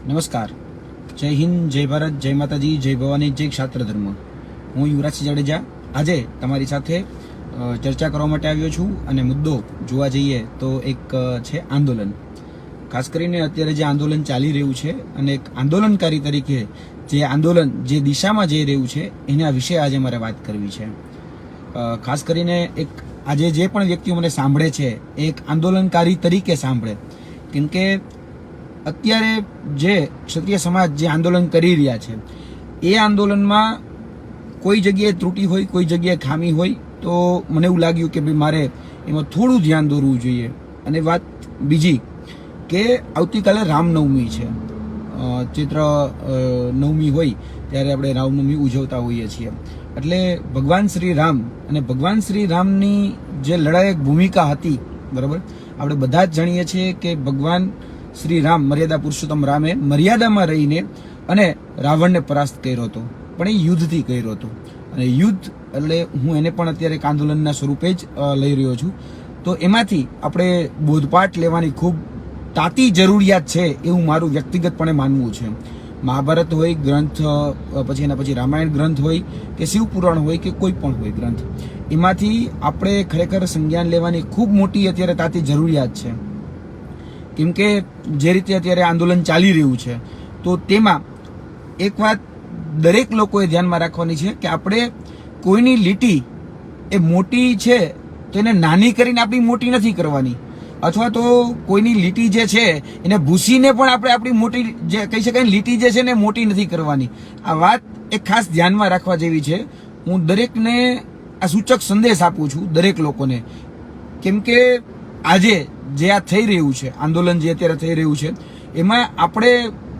નમસ્કાર, જય હિન્દ, જય ભારત, જય માતાજી, જય ભવાની, જય ક્ષાત્ર ધર્મ. હું યુવરાજસિંહ જાડેજા આજે તમારી સાથે ચર્ચા કરવા માટે આવ્યો છું અને મુદ્દો જોવા જઈએ તો એક છે આંદોલન. ખાસ કરીને અત્યારે જે આંદોલન ચાલી રહ્યું છે અને એક આંદોલનકારી તરીકે જે આંદોલન જે દિશામાં જઈ રહ્યું છે એના વિશે આજે મારે વાત કરવી છે. ખાસ કરીને એક આજે જે પણ વ્યક્તિઓ મને સાંભળે છે એ એક આંદોલનકારી તરીકે સાંભળે, કેમ કે અત્યારે જે ક્ષત્રિય સમાજ જે આંદોલન કરી રહ્યા છે એ આંદોલનમાં કોઈ જગ્યાએ ત્રુટિ હોય, કોઈ જગ્યાએ ખામી હોય, તો મને એવું લાગ્યું કે ભાઈ મારે એમાં થોડું ધ્યાન દોરવું જોઈએ. અને વાત બીજી કે આવતીકાલે રામનવમી છે, ચૈત્ર નવમી હોય ત્યારે આપણે રામનવમી ઉજવતા હોઈએ છીએ. એટલે ભગવાન શ્રી રામ અને ભગવાન શ્રી રામની જે લડાયક ભૂમિકા હતી, બરાબર, આપણે બધા જ જાણીએ છીએ કે ભગવાન શ્રી રામ મર્યાદા પુરુષોત્તમ રામે મર્યાદામાં રહીને અને રાવણને પરાસ્ત કર્યો હતો, પણ એ યુદ્ધથી કર્યો હતો. અને યુદ્ધ એટલે હું એને પણ અત્યારે એક આંદોલનના સ્વરૂપે જ લઈ રહ્યો છું. તો એમાંથી આપણે બોધપાઠ લેવાની ખૂબ તાતી જરૂરિયાત છે એવું મારું વ્યક્તિગતપણે માનવું છે. મહાભારત હોય ગ્રંથ, પછી એના પછી રામાયણ ગ્રંથ હોય કે શિવપુરાણ હોય કે કોઈ પણ હોય ગ્રંથ, એમાંથી આપણે ખરેખર સંજ્ઞાન લેવાની ખૂબ મોટી અત્યારે તાતી જરૂરિયાત છે. કેમ કે જે રીતે અત્યારે આંદોલન ચાલી રહ્યું છે તો તેમાં એક વાત દરેક લોકોએ ધ્યાનમાં રાખવાની છે કે આપણે કોઈની લીટી એ મોટી છે તો એને નાની કરીને આપણી મોટી નથી કરવાની, અથવા તો કોઈની લીટી જે છે એને ભૂસીને પણ આપણે આપણી મોટી જે કહી શકાય લીટી જે છે ને મોટી નથી કરવાની. આ વાત એક ખાસ ધ્યાનમાં રાખવા જેવી છે. હું દરેકને આ સૂચક સંદેશ આપું છું, દરેક લોકોને, કેમ કે આજે જે આ થઈ રહ્યું છે આંદોલન જે અત્યારે થઈ રહ્યું છે એમાં આપણે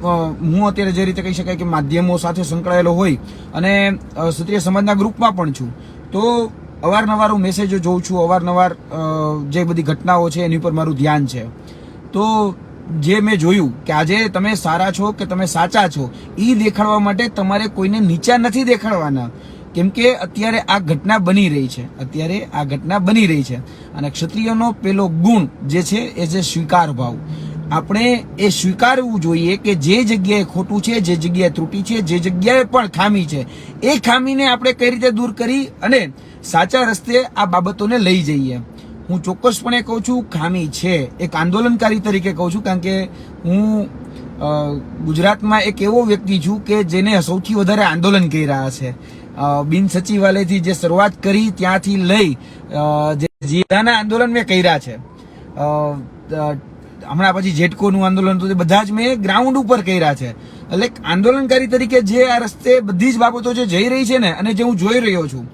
હું અત્યારે જે રીતે કહી શકાય કે માધ્યમો સાથે સંકળાયેલો હોય અને ક્ષત્રિય સમાજના ગ્રુપમાં પણ છું, તો અવારનવાર હું મેસેજો જોઉં છું, અવારનવાર જે બધી ઘટનાઓ છે એની ઉપર મારું ધ્યાન છે. તો જે મેં જોયું કે આજે તમે સારા છો કે તમે સાચા છો એ દેખાડવા માટે તમારે કોઈને નીચા નથી દેખાડવાના, કેમ કે અત્યારે આ ઘટના બની રહી છે. અને ક્ષત્રિયનો પેલો ગુણ જે છે એ છે સ્વીકાર ભાવ. આપણે એ સ્વીકારવું જોઈએ કે જે જગ્યાએ ખોટું છે, જે જગ્યાએ ત્રુટિ છે, જે જગ્યાએ પણ ખામી છે, એ ખામીને આપણે કઈ રીતે દૂર કરી અને સાચા રસ્તે આ બાબતોને લઈ જઈએ. હું ચોક્કસપણે કહું છું ખામી છે, એક આંદોલનકારી તરીકે કહું છું, કારણ કે હું ગુજરાતમાં એક એવો વ્યક્તિ છું કે જેને સૌથી વધારે આંદોલન કરી રહ્યા છે. બિન સચિવાલયથી જે શરૂઆત કરી ત્યાંથી લઈ જે જિલ્લાના આંદોલન મેં કર્યા છે, હમણાં પછી જેટકોનું આંદોલન હતું, બધા જ મેં ગ્રાઉન્ડ ઉપર કર્યા છે. એટલે આંદોલનકારી તરીકે જે આ રસ્તે બધી જ બાબતો જે જઈ રહી છે ને અને જે હું જોઈ રહ્યો છું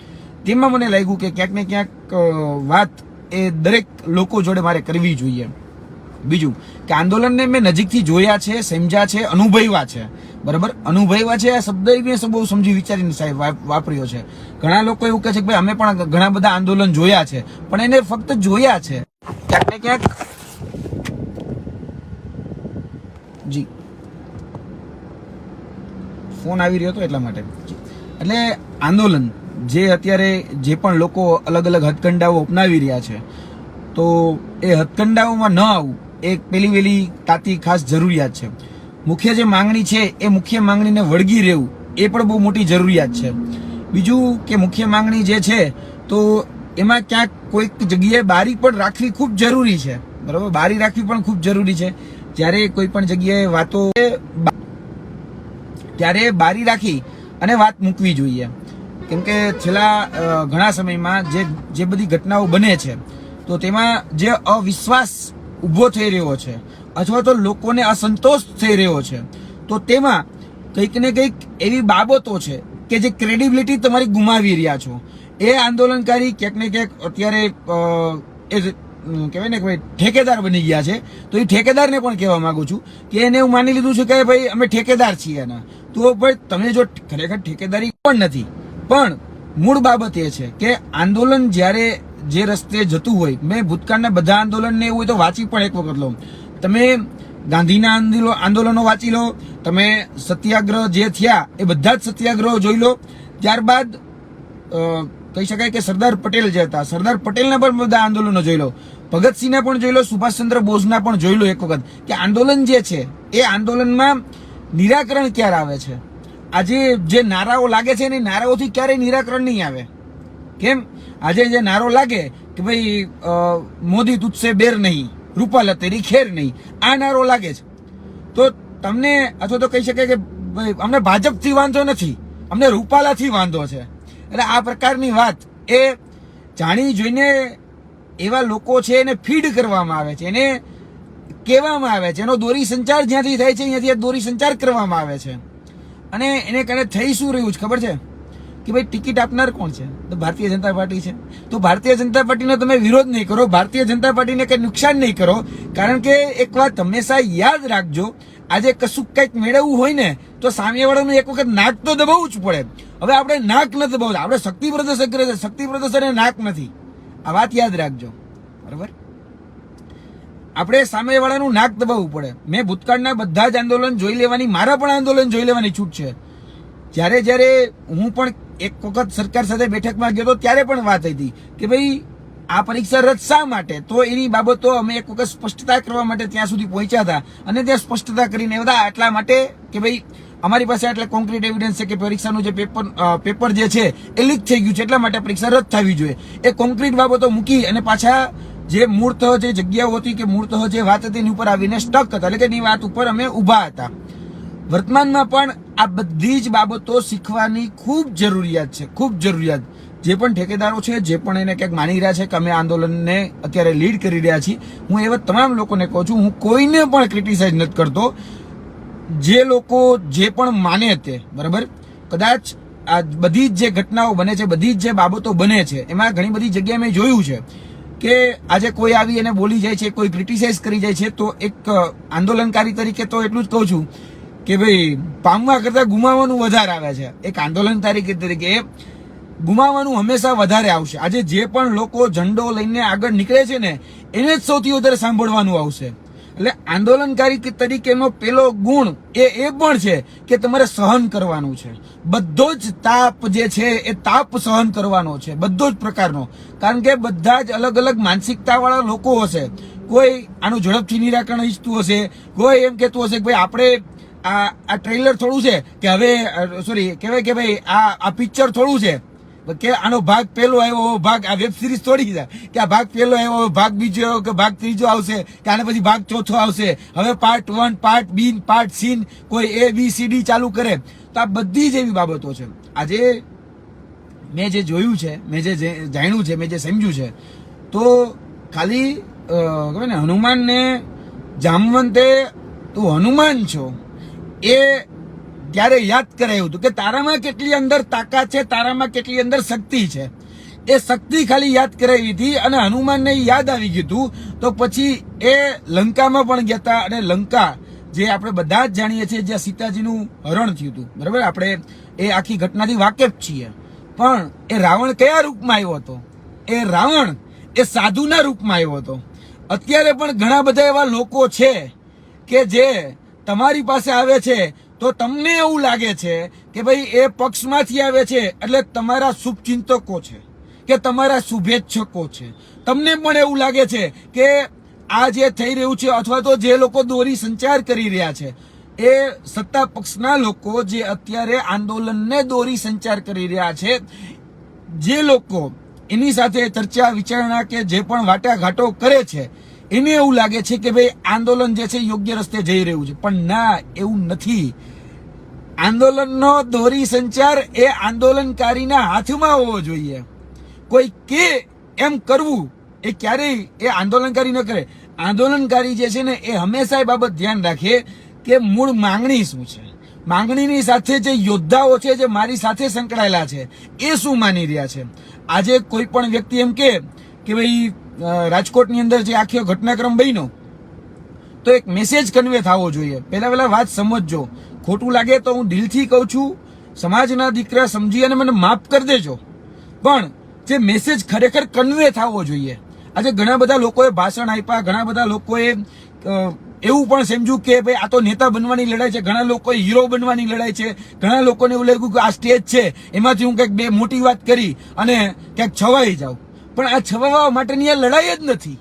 તેમાં મને લાગ્યું કે ક્યાંક ને ક્યાંક વાત એ દરેક લોકો જોડે મારે કરવી જોઈએ. બીજું કે આંદોલનને મેં નજીકથી જોયા છે, સમજ્યા છે, અનુભવ્યા છે, બરાબર, અનુભવ્યા છે. આ શબ્દ મેં બહુ સમજી વિચારીને સાહેબ વાપર્યો છે. ઘણા લોકો એવું કહે છે કે ભાઈ અમે પણ ઘણા બધા આંદોલન જોયા છે, પણ એને ફક્ત જોયા છે. ક્યાંક ને ક્યાંક જી ફોન આવી રહ્યો હતો એટલા માટે. એટલે આંદોલન જે અત્યારે જે પણ લોકો અલગ અલગ હથકંડાઓ અપનાવી રહ્યા છે, તો એ હથકંડાઓમાં ન આવવું એક પેલી વેલી તાતી ખાસ જરૂરિયાત છે. મુખ્ય જે માંગણી છે એ મુખ્ય માંગણીને વળગી રહેવું એ પણ બહુ મોટી જરૂરિયાત છે. બીજું કે મુખ્ય માંગણી જે છે તો એમાં ક્યાંક કોઈક જગ્યાએ બારી પણ રાખવી ખૂબ જરૂરી છે, બરાબર, બારી રાખવી પણ ખૂબ જરૂરી છે. ત્યારે કોઈ પણ જગ્યાએ વાતો ત્યારે બારી રાખી અને વાત મૂકવી જોઈએ. કેમ કે છેલ્લા ઘણા સમયમાં જે બધી ઘટનાઓ બને છે તો તેમાં જે અવિશ્વાસ ઊભો થઈ રહ્યો છે અથવા તો લોકોને અસંતોષ થઈ રહ્યો છે, તો તેમાં કંઈક ને કંઈક એવી બાબતો છે કે જે ક્રેડિબિલિટી તમારી ગુમાવી રહ્યા છો. એ આંદોલનકારી ક્યાંક ને ક્યાંક અત્યારે એ કહેવાય ને કે ભાઈ ઠેકેદાર બની ગયા છે. તો એ ઠેકેદારને પણ કહેવા માંગુ છું કે એને એવું માની લીધું છે કે ભાઈ અમે ઠેકેદાર છીએ એના. તો ભાઈ તમે જો ખરેખર ઠેકેદારી પણ નથી, પણ મૂળ બાબત એ છે કે આંદોલન જ્યારે જે રસ્તે જતું હોય, મેં ભૂતકાળના બધા આંદોલનને એવું હોય તો વાંચી પણ એક વખત લો. તમે ગાંધીના આંદોલનો વાંચી લો, તમે સત્યાગ્રહ જે થયા એ બધા જ સત્યાગ્રહો જોઈ લો. ત્યારબાદ કહી શકાય કે સરદાર પટેલ જે હતા, સરદાર પટેલના પણ બધા આંદોલનો જોઈ લો, ભગતસિંહના પણ જોઈ લો, સુભાષચંદ્ર બોઝના પણ જોઈ લો એક વખત, કે આંદોલન જે છે એ આંદોલનમાં નિરાકરણ ક્યારે આવે છે? આજે જે નારાઓ લાગે છે ને નારાઓથી ક્યારેય નિરાકરણ નહીં આવે. કેમ? આજે જે નારો લાગે કે ભાઈ મોદી તુજસે બેર નહીં, રૂપાલા તેરી ખેર નહીં, આ નારો લાગે છે તો તમને અથવા તો કહી શકાય કે ભાઈ અમને ભાજપથી વાંધો નથી, અમને રૂપાલાથી વાંધો છે. એટલે આ પ્રકારની વાત એ જાણી જોઈને એવા લોકો છે એને ફીડ કરવામાં આવે છે, એને કહેવામાં આવે છે, એનો દોરી સંચાર જ્યાંથી થાય છે ત્યાંથી દોરી સંચાર કરવામાં આવે છે. અને એને કારણે થઈ શું રહ્યું છે ખબર છે કે ભાઈ ટિકિટ આપનાર કોણ છે? તો ભારતીય જનતા પાર્ટી છે. તો ભારતીય જનતા પાર્ટીનો તમે વિરોધ નહીં કરો, ભારતીય જનતા પાર્ટીને કંઈ નુકસાન નહીં કરો. કારણ કે એક વાત હંમેશા યાદ રાખજો, આજે કશું કંઈક મેળવવું હોય ને તો સામેવાળાનું એક વખત નાક તો દબાવવું જ પડે. હવે આપણે નાક નથી દબાવતા, આપણે શક્તિ પ્રદર્શન કરે છે, શક્તિ પ્રદર્શન એ નાક નથી. આ વાત યાદ રાખજો, બરાબર? આપણે સામેવાળાનું નાક દબાવવું પડે. મેં ભૂતકાળના બધા જ આંદોલન જોઈ લેવાની, મારા પણ આંદોલન જોઈ લેવાની છૂટ છે. જ્યારે હું પણ એક વખત સરકાર સાથે બેઠકમાં ગયો હતો ત્યારે પણ વાત હતી કે ભાઈ આ પરીક્ષા રદ શા માટે, તો એની બાબતો અમે એક વખત સ્પષ્ટતા કરવા માટે ત્યાં સુધી પહોંચ્યા હતા અને ત્યાં સ્પષ્ટતા કરીને બધા આટલા માટે કે ભાઈ અમારી પાસે આટલા કોન્ક્રીટ એવિડન્સ છે કે પરીક્ષાનું જે પેપર જે છે એ લીક થઈ ગયું છે, એટલા માટે પરીક્ષા રદ થવી જોઈએ. એ કોન્ક્રીટ બાબતો મૂકી અને પાછા જે મૂળતઃ જે જગ્યાઓ હતી કે મૂળતઃ જે વાત હતી એની ઉપર આવીને સ્ટક હતા, એટલે કે એની વાત ઉપર અમે ઊભા હતા. વર્તમાનમાં પણ આ બધી જ બાબતો શીખવાની ખૂબ જરૂરિયાત છે, ખૂબ જરૂરિયાત. જે પણ ઠેકેદારો છે, જે પણ એને ક્યાંક માની રહ્યા છે કે અમે આંદોલનને અત્યારે લીડ કરી રહ્યા છીએ, હું એવા તમામ લોકોને કહું છું, હું કોઈને પણ ક્રિટિસાઇઝ નથી કરતો. જે લોકો જે પણ માને તે, બરાબર? કદાચ આ બધી જ જે ઘટનાઓ બને છે, બધી જ જે બાબતો બને છે, એમાં ઘણી બધી જગ્યાએ મેં જોયું છે કે આજે કોઈ આવી એને બોલી જાય છે, કોઈ ક્રિટિસાઇઝ કરી જાય છે, તો એક આંદોલનકારી તરીકે તો એટલું જ કહું છું કે ભાઈ પામવા કરતા ગુમાવવાનું વધારે આવે છે. એક આંદોલનકારી તરીકે ગુમાવવાનું હંમેશા વધારે આવશે. આજે જે પણ લોકો ઝંડો લઈને આગળ નીકળે છે ને એને જ સૌથી વધારે સાંભળવાનું આવશે. એટલે આંદોલનકારી તરીકેનો પેલો ગુણ એ પણ છે કે તમારે સહન કરવાનું છે. બધો જ તાપ જે છે એ તાપ સહન કરવાનો છે, બધો જ પ્રકારનો. કારણ કે બધા જ અલગ અલગ માનસિકતા વાળા લોકો હશે. કોઈ આનું ઝડપથી નિરાકરણ ઈચ્છતું હશે, કોઈ એમ કહેતું હશે કે ભાઈ આપણે આ ટ્રેલર થોડું છે કે હવે સોરી કહેવાય કે ભાઈ આ પિક્ચર થોડું છે કે આનો ભાગ પહેલો આવ્યો, ભાગ આ વેબ સિરીઝ થોડી છે કે આ ભાગ પહેલો આવ્યો, ભાગ બીજો આવ્યો કે ભાગ ત્રીજો આવશે કે આને પછી ભાગ ચોથો આવશે, હવે part 1, part B, part C, કોઈ ABCD ચાલુ કરે. તો આ બધી જ એવી બાબતો છે. આજે મેં જે જોયું છે, મેં જે જાણ્યું છે, મેં જે સમજ્યું છે, તો ખાલી ખબર ને હનુમાનને જામવંતે તું હનુમાન છો એ ત્યારે યાદ કરાયું હતું કે તારામાં કેટલી અંદર તાકાત છે, તારામાં કેટલી અંદર શક્તિ છે. એ શક્તિ ખાલી યાદ કરાવી હતી અને હનુમાનને યાદ આવી ગયું હતું. તો પછી એ લંકામાં પણ ગયા હતા અને લંકા જે આપણે બધા જ જાણીએ છીએ જ્યાં સીતાજીનું હરણ થયું હતું, બરાબર? આપણે એ આખી ઘટનાથી વાકેફ છીએ. પણ એ રાવણ કયા રૂપમાં આવ્યો હતો? એ રાવણ એ સાધુના રૂપમાં આવ્યો હતો. અત્યારે પણ ઘણા બધા એવા લોકો છે કે જે તમારી પાસે આવે છે તો તમને એવું લાગે છે કે ભાઈ એ પક્ષમાંથી આવે છે એટલે તમારા શુભચિંતકો છે કે તમારા શુભેચ્છકો છે. તમને પણ એવું લાગે છે કે આ જે થઈ રહ્યું છે અથવા તો જે લોકો દોરી સંચાર કરી રહ્યા છે એ સત્તા પક્ષના લોકો જે અત્યારે આંદોલનને દોરી સંચાર કરી રહ્યા છે, જે લોકો એની સાથે ચર્ચા વિચારણા કે જે પણ વાટાઘાટો કરે છે એને એવું લાગે છે કે ભાઈ આંદોલન જે છે યોગ્ય રસ્તે જઈ રહ્યું છે. પણ ના, એવું નથી. આંદોલનનો દોરી સંચાર એ આંદોલનકારીના હાથમાં હોવો જોઈએ. કોઈ કે એમ કરવું એ ક્યારેય એ આંદોલનકારી ન કરે. આંદોલનકારી જે છે ને એ હંમેશા એ બાબત ધ્યાન રાખે કે મૂળ માંગણી શું છે, માંગણીની સાથે જે યોદ્ધાઓ છે જે મારી સાથે સંકળાયેલા છે એ શું માની રહ્યા છે. આજે કોઈ પણ વ્યક્તિ એમ કે ભાઈ રાજકોટની અંદર જે આખો ઘટનાક્રમ બન્યો તો એક મેસેજ કન્વે થવો જોઈએ. પહેલા વાત સમજજો. ખોટું લાગે તો હું દિલથી કહું છું, સમાજના દીકરા સમજી અને મને માફ કરી દેજો, પણ જે મેસેજ ખરેખર કન્વે થવો જોઈએ. આજે ઘણા બધા લોકોએ ભાષણ આપ્યા, ઘણા બધા લોકોએ એવું પણ સમજ્યું કે ભાઈ આ તો નેતા બનવાની લડાઈ છે, ઘણા લોકોએ હીરો બનવાની લડાઈ છે, ઘણા લોકોને એવું લાગ્યું કે આ સ્ટેજ છે એમાંથી હું કંઈક બે મોટી વાત કરી અને ક્યાંક છવાઈ જાઉં. પણ આ છવાવા માટેની આ લડાઈ જ નથી.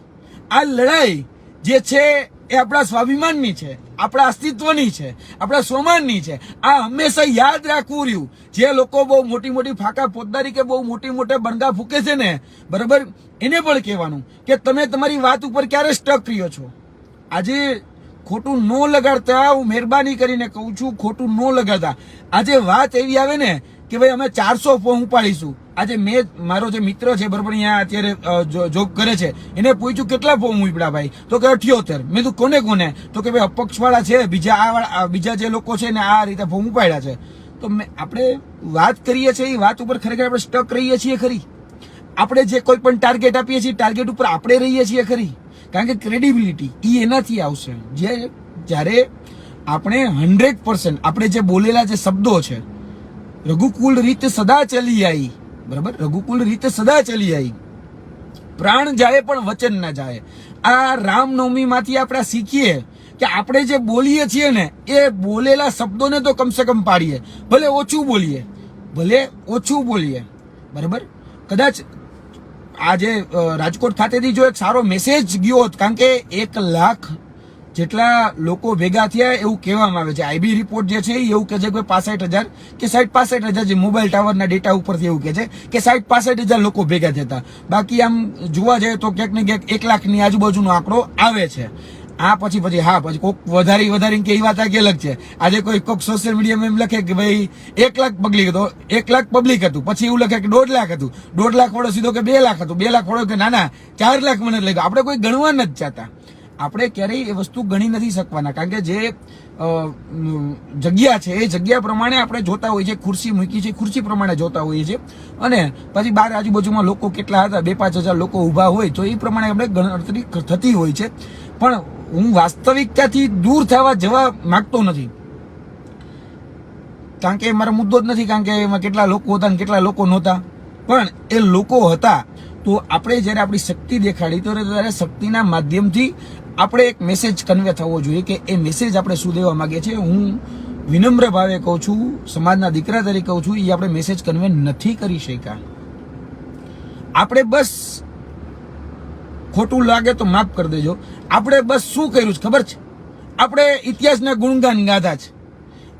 આ લડાઈ જે છે એ આપણા સ્વાભિમાનની છે, આપણા અસ્તિત્વની છે, આપણા સ્વમાનની છે. આ હંમેશા યાદ રાખવું રહ્યું. જે લોકો બહુ મોટી મોટી ફાંકા પોતદારી કે બહુ મોટી મોટા બણગા ફૂકે છે ને, બરાબર, એને પણ કહેવાનું કે તમે તમારી વાત ઉપર ક્યારે સ્ટક રહ્યો છો. આજે ખોટું ન લગાડતા, હું મહેરબાની કરીને કહું છું, ખોટું ન લગાડતા. આજે વાત એવી આવે ને કે ભાઈ અમે 400 ફોર્મ ઉપાડીશું. આજે મેં મારો જે મિત્ર છે બરાબર અહીંયા અત્યારે જોબ કરે છે, એને પૂછ્યું કેટલા ફોર્મ ઉપડ્યા ભાઈ, તો કે 78. મેં કીધું કોને કોને, તો કે ભાઈ અપક્ષવાળા છે, બીજા જે લોકો છે ને આ રીતે ફોર્મ ઉપાડ્યા છે. તો આપણે વાત કરીએ છીએ એ વાત ઉપર ખરેખર આપણે સ્ટક રહીએ છીએ ખરી? આપણે જે કોઈ પણ ટાર્ગેટ આપીએ છીએ ટાર્ગેટ ઉપર આપણે રહીએ છીએ ખરી? કારણ કે ક્રેડિબિલિટી એ એનાથી આવશે જ્યારે આપણે 100% આપણે જે બોલેલા જે શબ્દો છે, રઘુકુલ રીત સદા ચલી આવી, બરાબર, રઘુકુલ રીત સદા ચલી આવી, પ્રાણ જાય પણ વચન ના જાય. આ રામનવમી માંથી આપણે શીખીએ કે આપણે જે બોલીએ છીએ ને એ બોલેલા શબ્દોને તો કમસે કમ પાડીએ, ભલે ઓછું બોલીએ, બરાબર. કદાચ આજે રાજકોટ ખાતેથી જો એક સારો મેસેજ ગયો હોત, કારણ કે 1 લાખ જેટલા લોકો ભેગા થયા એવું કહેવામાં આવે છે. આઈબી રિપોર્ટ જે છે એ એવું કે છે કે 65,000 કે 65,000 જે મોબાઈલ ટાવરના ડેટા ઉપરથી એવું કે છે કે 65,000 લોકો ભેગા થતા. બાકી આમ જોવા જઈએ તો ક્યાંક ને ક્યાંક 1 લાખની આજુબાજુનો આંકડો આવે છે. આ પછી કોઈક વધારી કે એ વાત આખી અલગ છે. આજે કોઈક સોશિયલ મીડિયામાં એમ લખે કે ભાઈ 1 લાખ પબ્લિક હતો, 1 લાખ પબ્લિક હતું, પછી એવું લખે કે 1.5 લાખ હતું, 1.5 લાખ વાળો સીધો કે 2 લાખ હતું, 2 લાખ વાળો કે ના 4 લાખ મને લાગ્યું. આપણે કોઈ ગણવા નથી ચાહતા. આપણે ક્યારેય એ વસ્તુ ગણી નથી શકવાના, કારણ કે જે જગ્યા છે એ જગ્યા પ્રમાણે આપણે જોતા હોઈએ છીએ. ખુરશી મૂકી છે, ખુરશી પ્રમાણે જોતા હોઈએ છીએ, અને પછી બહાર આજુબાજુમાં લોકો કેટલા હતા, 2-5 હજાર લોકો ઊભા હોય તો એ પ્રમાણે આપણે ગણતરી થતી હોય છે. પણ હું વાસ્તવિકતાથી દૂર જવા માંગતો નથી, કારણ કે મારો મુદ્દો જ નથી, કારણ કે એમાં કેટલા લોકો હતા ને કેટલા લોકો નહોતા. પણ એ લોકો હતા તો આપણે જ્યારે આપણી શક્તિ દેખાડી તો ત્યારે શક્તિના માધ્યમથી આપણે એક મેસેજ કન્વે થવો જોઈએ કે એ મેસેજ આપણે શું દેવા માંગીએ છીએ. હું વિનમ્ર ભાવે કહું છું, સમાજના દીકરા તરીકે કહું છું, એ આપણે મેસેજ કન્વે નથી કરી શક્યા. આપણે બસ, ખોટું લાગે તો માફ કરી દેજો, આપણે બસ શું કર્યું છે ખબર છે? આપણે ઇતિહાસના ગુણગાન ગાધા છે.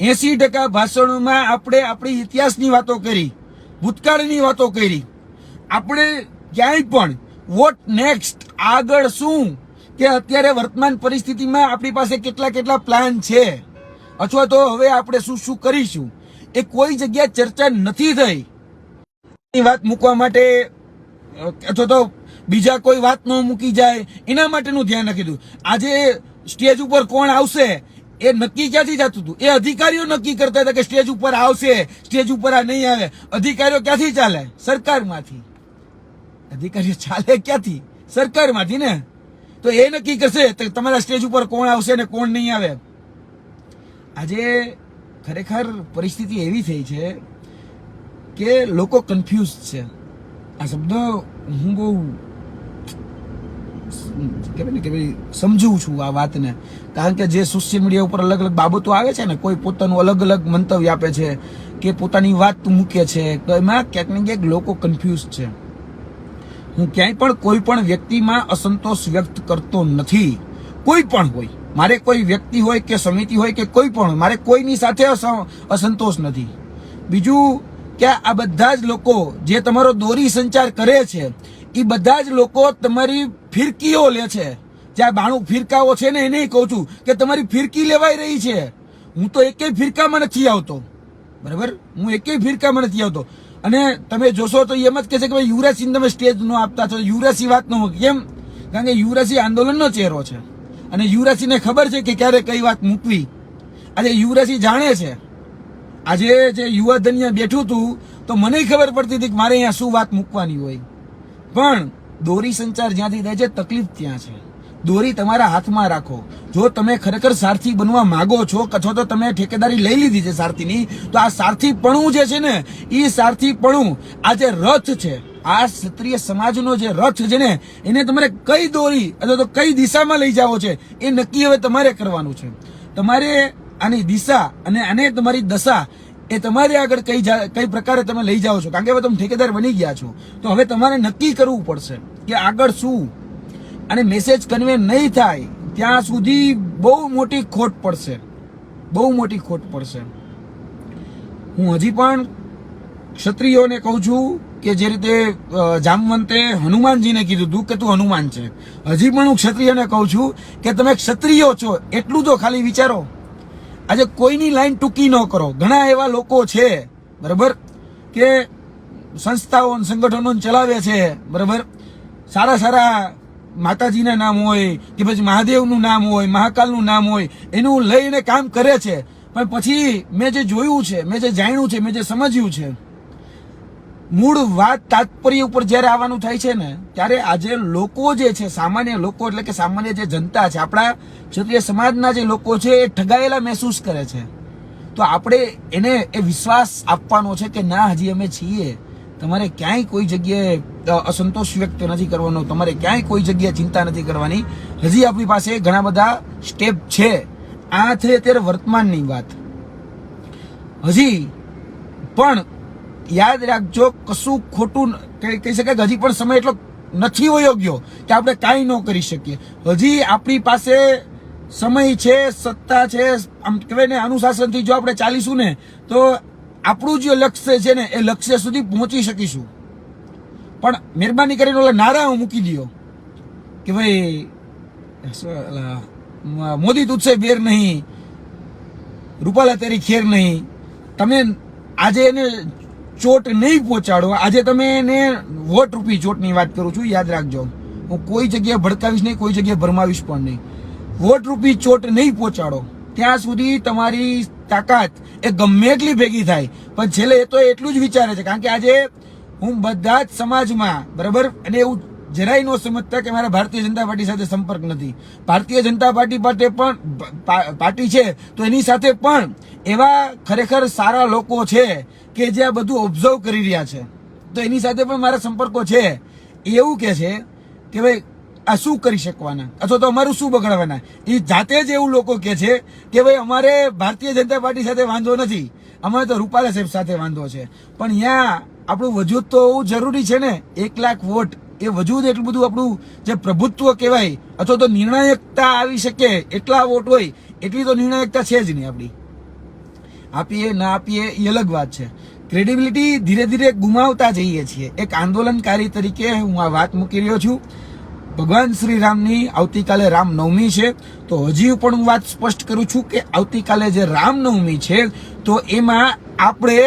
80% ભાષણોમાં આપણે આપણી ઇતિહાસની વાતો કરી, ભૂતકાળની વાતો કરી. આપણે ક્યાંય પણ વોટ નેક્સ્ટ, આગળ શું, કે અત્યારે વર્તમાન પરિસ્થિતિમાં આપણી પાસે કેટલા પ્લાન છે, અથવા તો હવે આપણે શું કરીશું, એ કોઈ જગ્યાએ ચર્ચા નથી થઈ. વાત મૂકવા માટે અથવા તો બીજા કોઈ વાત ન મૂકી જાય એના માટેનું ધ્યાન રાખી દીધું. આજે સ્ટેજ ઉપર કોણ આવશે એ નક્કી ક્યાંથી થતું હતું? એ અધિકારીઓ નક્કી કરતા હતા કે સ્ટેજ ઉપર આવશે, સ્ટેજ ઉપર આ નહીં આવે. અધિકારીઓ ક્યાંથી ચાલે? સરકારમાંથી. અધિકારીઓ ચાલે ક્યાંથી? સરકારમાંથી ને. તો એ નક્કી કરશે તમારા સ્ટેજ ઉપર કોણ આવશે ને કોણ નહીં આવે. આજે ખરેખર પરિસ્થિતિ એવી થઈ છે કે લોકો કન્ફ્યુઝ છે. આ શબ્દ હું બહુ કહેવાય ને કે ભાઈ સમજું છું આ વાતને, કારણ કે જે સોશિયલ મીડિયા ઉપર અલગ અલગ બાબતો આવે છે ને, કોઈ પોતાનું અલગ અલગ મંતવ્ય આપે છે કે પોતાની વાત મૂકે છે, તો એમાં ક્યાંક ને ક્યાંક લોકો કન્ફ્યુઝ છે. હું ક્યાંય પણ કોઈ પણ વ્યક્તિમાં અસંતોષ વ્યક્ત કરતો નથી. કોઈ પણ હોય, મારે કોઈ વ્યક્તિ હોય કે સમિતિ હોય કે કોઈ પણ હોય, મારે કોઈની સાથે અસંતોષ નથી. બીજું કે આ બધા જ લોકો જે તમારો દોરી સંચાર કરે છે એ બધા જ લોકો તમારી ફિરકીઓ લે છે. જ્યાં 92 ફિરકાઓ છે ને એને કહું છું કે તમારી ફિરકી લેવાઈ રહી છે. હું તો એકેય ફિરકામાં નથી આવતો, બરાબર, હું એકેય ફિરકામાં નથી આવતો. અને તમે જોશો તો એમ જ કહે છે કે ભાઈ યુવરાજસિંહ તમે સ્ટેજ નો આપતા છો. યુવરાજસિંહ વાત નો કેમ? કારણ કે યુવરાજસિંહ આંદોલનનો ચહેરો છે અને યુવરાજસિંહને ખબર છે કે ક્યારે કઈ વાત મૂકવી. આજે યુવરાજસિંહ જાણે છે. આજે જે યુવાધન અહીંયા બેઠું હતું તો મને ખબર પડતી હતી કે મારે અહીંયા શું વાત મૂકવાની હોય. પણ દોરી સંચાર જ્યાંથી થાય છે તકલીફ ત્યાં છે. દોરી તમારા હાથમાં રાખો. જો તમે ખરેખર સારથી બનવા માંગો છો, અથવા તો તમે ઠેકેદારી લઈ લીધી છે સારથીની, તો આ સારથીપણું જે છે ને એ સારથીપણું આ જે રથ છે, આ ક્ષત્રિય સમાજનો જે રથ છે ને, એને તમારે કઈ દોરી અથવા તો કઈ દિશામાં લઈ જાવો છે એ નક્કી હવે તમારે કરવાનું છે. તમારે આની દિશા અને આને તમારી દશા એ તમારે આગળ કઈ પ્રકારે તમે લઈ જાઓ છો. કારણ કે હવે તમે ઠેકેદાર બની ગયા છો, તો હવે તમારે નક્કી કરવું પડશે કે આગળ શું. અને મેસેજ કન્વે નહીં થાય ત્યાં સુધી બહુ મોટી ખોટ પડશે, બહુ મોટી ખોટ પડશે. હું હજી પણ ક્ષત્રિયોને કહું છું કે જે રીતે જામવંતે હનુમાનજીને કીધું હતું કે તું હનુમાન છે, હજી પણ હું ક્ષત્રિયોને કહું છું કે તમે ક્ષત્રિયો છો એટલું તો ખાલી વિચારો. આજે કોઈની લાઈન ટૂંકી ન કરો. ઘણા એવા લોકો છે બરાબર કે સંસ્થાઓ સંગઠનો ચલાવે છે બરાબર, સારા સારા માતાજીના નામ હોય કે પછી મહાદેવનું નામ હોય, મહાકાલનું નામ હોય, એનું લઈને કામ કરે છે. પણ પછી મેં જે જોયું છે, મેં જે જાણ્યું છે, મેં જે સમજ્યું છે, મૂળ વાત તાત્પર્ય ઉપર જ્યારે આવવાનું થાય છે ને, ત્યારે આજે લોકો જે છે, સામાન્ય લોકો એટલે કે સામાન્ય જે જનતા છે, આપણા ક્ષત્રિય સમાજના જે લોકો છે એ ઠગાયેલા મહેસૂસ કરે છે. તો આપણે એને એ વિશ્વાસ આપવાનો છે કે ના, હજી અમે છીએ. તમારે ક્યાંય કોઈ જગ્યાએ અસંતોષ વ્યક્ત નથી કરવાનો, તમારે ક્યાંય કોઈ જગ્યાએ ચિંતા નથી કરવાની. હજી આપણી પાસે ઘણા બધા સ્ટેપ છે. આ છે અત્યારે વર્તમાનની વાત. હજી પણ યાદ રાખજો, કશું ખોટું કહી શકાય કે હજી પણ સમય એટલો નથી વયો ગયો કે આપણે કાંઈ ન કરી શકીએ. હજી આપણી પાસે સમય છે, સત્તા છે. આમ કહેવાય ને, અનુશાસનથી જો આપણે ચાલીશું ને તો આપણું જે લક્ષ્ય છે ને એ લક્ષ્ય સુધી પહોંચી શકીશું. પણ મહેરબાની કરીને ઓલા નારા મૂકી દો કે ભાઈ મોદી તુજસે બેર નહીં, રૂપાલા તેરી ખેર નહીં. તમે આજે એને ચોટ નહીં પહોંચાડો. આજે તમે એને વોટ રૂપી ચોટની વાત કરું છું, યાદ રાખજો. હું કોઈ જગ્યાએ ભડકાવીશ નહીં, કોઈ જગ્યાએ ભરમાવીશ પણ નહીં. વોટ રૂપી ચોટ નહીં પહોંચાડો ત્યાં સુધી તમારી તાકાત એ ગમે એટલી ભેગી થાય, પણ છેલ્લે એ તો એટલું જ વિચારે છે. કારણ કે આજે હું બધા જ સમાજમાં બરાબર, અને એવું જરાય ન સમજતા કે મારા ભારતીય જનતા પાર્ટી સાથે સંપર્ક નથી. ભારતીય જનતા પાર્ટી પાસે પણ પાર્ટી છે તો એની સાથે પણ એવા ખરેખર સારા લોકો છે કે જે આ બધું ઓબ્ઝર્વ કરી રહ્યા છે, તો એની સાથે પણ મારા સંપર્કો છે. એવું કે છે કે ભાઈ આ શું કરી શકવાના, અથવા તો અમારું શું બગાડવાના. એ જાતે જ એવું લોકો કે છે કે ભાઈ અમારે ભારતીય જનતા પાર્ટી સાથે વાંધો નથી, અમારે તો રૂપાલા સાહેબ સાથે વાંધો છે. પણ અહીંયા આપણું વજૂદ તો હોવું જરૂરી છે ને. 1 લાખ વોટ એ વજૂદ એટલું બધું આપણું જે પ્રભુત્વ કહેવાય, અથવા તો નિર્ણાયકતા આવી શકે એટલા વોટ હોય, એટલી તો નિર્ણાયકતા છે જ નહીં આપણી. આપીએ ના આપીએ એ અલગ વાત છે. ક્રેડિબિલિટી ધીરે ધીરે ગુમાવતા જઈએ છીએ. એક આંદોલનકારી તરીકે હું આ વાત મૂકી રહ્યો છું. ભગવાન શ્રી રામની આવતીકાલે રામનવમી છે, તો હજી પણ હું વાત સ્પષ્ટ કરું છું કે આવતીકાલે જે રામનવમી છે તો એમાં આપણે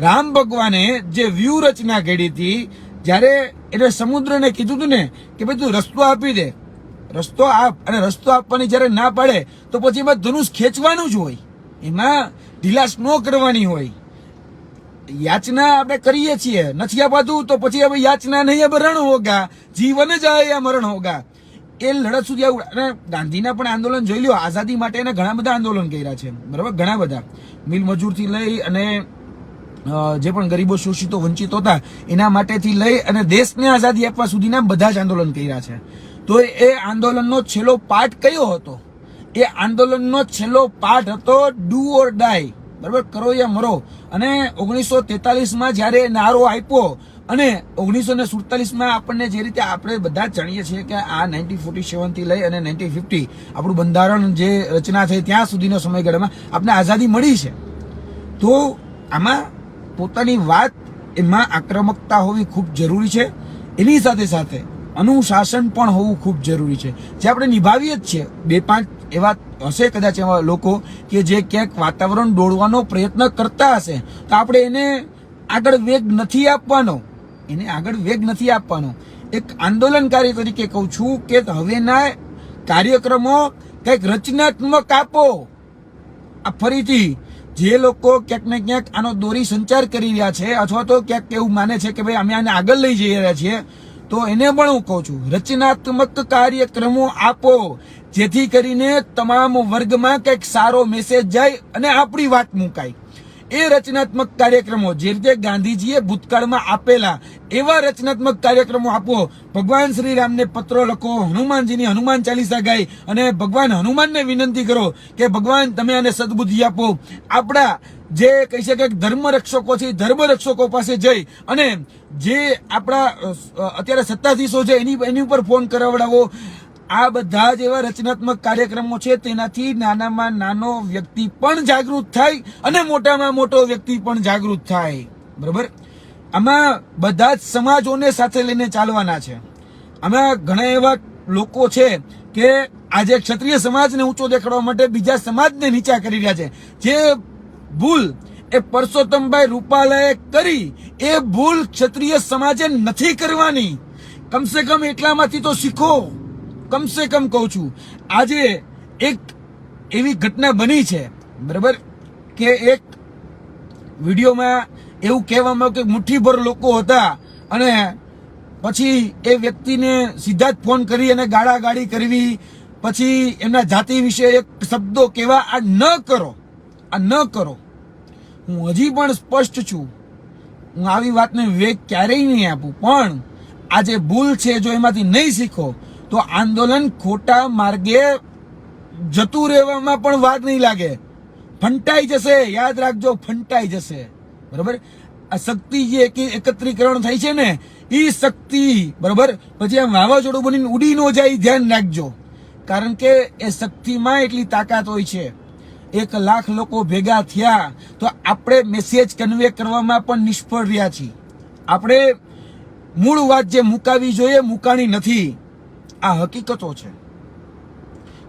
રામ ભગવાને જે વ્યૂહરચના ઘડી હતી, જ્યારે એને સમુદ્રને કીધું હતું ને કે ભાઈ તું રસ્તો આપી દે, રસ્તો આપ, અને રસ્તો આપવાની જ્યારે ના પાડે તો પછી એમાં ધનુષ ખેંચવાનું જ હોય, એમાં ઢીલાશ ન કરવાની હોય. યાચના આપણે કરીએ છીએ, નથી અપાતું તો પછી હવે યાચના નહીં, હવે રણ હોગા, જીવન જાય યા મરણ હોગા. એ લડત સુધી આવું. અને ગાંધીના પણ આંદોલન જોઈ લ્યો, આઝાદી માટે એને ઘણા બધા આંદોલન કર્યા છે બરાબર, ઘણા બધા. મિલ મજૂરથી લઈ અને જે પણ ગરીબો શોષિતો વંચિતો હતા એના માટેથી લઈ અને દેશને આઝાદી આપવા સુધીના બધા જ આંદોલન કર્યા છે. તો એ આંદોલનનો છેલ્લો પાઠ કયો હતો? એ આંદોલનનો છેલ્લો પાઠ હતો ડુ ઓર ડાય, બરાબર, કરો યા મરો. અને 1943માં જ્યારે નારો આપ્યો અને 1947માં આપણને જે રીતે આપણે બધા જ જાણીએ છીએ કે આ 1947 થી લઈ અને 1950 આપણું બંધારણ જે રચના થઈ ત્યાં સુધીનો સમયગાળામાં આપણે આઝાદી મળી છે. તો આમાં પોતાની વાત, એમાં આક્રમકતા હોવી ખૂબ જરૂરી છે. એની સાથે સાથે અનુશાસન પણ હોવું ખૂબ જરૂરી છે, જે આપણે નિભાવીએ જ છીએ. 2-5 એવા હશે કદાચ એવા લોકો કે જે ક્યાંક વાતાવરણ દોડવાનો પ્રયત્ન કરતા હશે, તો આપણે એને આગળ વેગ નથી આપવાનો, એને આગળ વેગ નથી આપવાનો. એક આંદોલનકારી તરીકે કહું છું કે હવેના કાર્યક્રમો કંઈક રચનાત્મક આપો. આ ફરીથી જે લોકો ક્યાંક ને ક્યાંક આનો દોરી સંચાર કરી રહ્યા છે, અથવા તો ક્યાંક એવું માને છે કે ભાઈ અમે આને આગળ લઈ જઈ રહ્યા છીએ, તો એને પણ હું કહું છું રચનાત્મક કાર્યક્રમો આપો, જેથી કરીને તમામ વર્ગમાં કંઈક સારો મેસેજ જાય અને આપણી વાત મુકાય. એ રચનાત્મક કાર્યક્રમો જે રીતે ગાંધીજીએ ભૂતકાળમાં આપેલા એવા રચનાત્મક કાર્યક્રમો આપો. ભગવાન શ્રી રામને પત્રો લખો, હનુમાનજીની હનુમાન ચાલીસા ગાઈ અને ભગવાન હનુમાનને વિનંતી કરો કે ભગવાન તમે આને સદબુદ્ધિ આપો. આપણા જે કહી શકાય ધર્મ રક્ષકો છે, ધર્મ રક્ષકો પાસે જઈ અને જે આપણા અત્યારે સત્તાધીશો છે એની ઉપર ફોન કરાવડાવો. આ બધા જ એવા રચનાત્મક કાર્યક્રમો છે, તેનાથી નાનામાં નાનો વ્યક્તિ પણ જાગૃત થાય અને મોટામાં મોટો વ્યક્તિ પણ જાગૃત થાય. બરોબર, આમાં બધા જ સમાજોને સાથે લઈને ચાલવાના છે. આમાં ઘણા એવા લોકો છે કે આજે ક્ષત્રિય સમાજને ઊંચો દેખાડવા માટે બીજા સમાજને નીચા કરી રહ્યા છે. જે ભૂલ એ પરસોત્તમભાઈ રૂપાલાએ કરી, એ ભૂલ ક્ષત્રિય સમાજે નથી કરવાની. કમસે કમ એટલામાંથી તો શીખો. કમસે કમ કહું છું, આજે એક એવી ઘટના બની છે, બરાબર, કે એક વિડીયોમાં એવું કહેવામાં આવ્યું કે મુઠ્ઠીભર લોકો હતા અને પછી એ વ્યક્તિને સીધા જ ફોન કરી અને ગાળાગાળી કરવી, પછી એમના જાતિ વિશે એક શબ્દો કહેવા. આ ન કરો, આ ન કરો. હું હજી પણ સ્પષ્ટ છું, હું આવી વાતને વેગ ક્યારેય નહીં આપું, પણ આ જે ભૂલ છે જો એમાંથી નહીં શીખો તો આંદોલન ખોટા માર્ગે જતું રહેવામાં પણ વાર નહીં લાગે. ફંટાઈ જશે, યાદ રાખજો, ફંટાઈ જશે. બરોબર, આ શક્તિ જે એકત્રીકરણ થાય છે ને, એ શક્તિ બરોબર પછી આમ વાવાઝોડું બનીને ઉડી ન જાય, ધ્યાન રાખજો. કારણ કે એ શક્તિમાં એટલી તાકાત હોય છે. 1 લાખ લોકો ભેગા થયા તો આપણે મેસેજ કન્વે કરવામાં પણ નિષ્ફળ રહ્યા છીએ. આપણે મૂળ વાત જે મુકાવી જોઈએ મુકાણી નથી. આ હકીકતો છે.